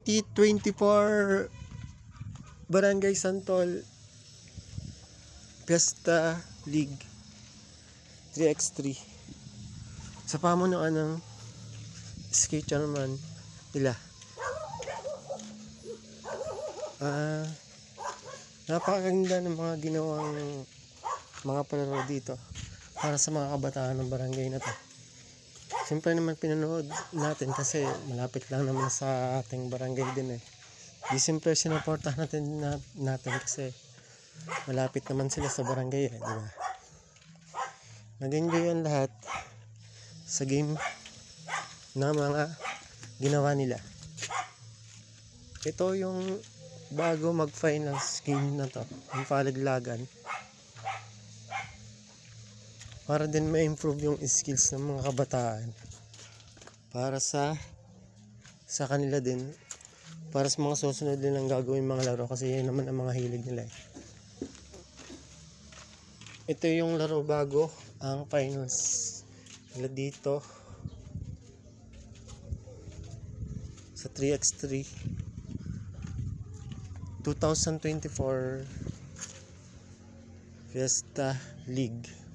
2024 Barangay Santol Fiesta League 3x3 sa pamunuan ng skate chairman nila. Napakaganda ng mga ginawang mga palaro dito para sa mga kabataan ng barangay na to. Siyempre naman pinanood natin kasi malapit lang naman sa ating barangay din eh. Di siyempre sinuportahan natin kasi malapit naman sila sa barangay eh, di ba? Nag-enjoy ang lahat sa game na mga ginawa nila. Ito yung bago mag-finals game na to, ang palaglagan, para din ma-improve yung skills ng mga kabataan para sa kanila din, para sa mga susunod din ang gagawin mga laro, kasi yun naman ang mga hilig nila eh. Ito yung laro bago ang finals nila dito sa 3x3 2024 Fiesta League.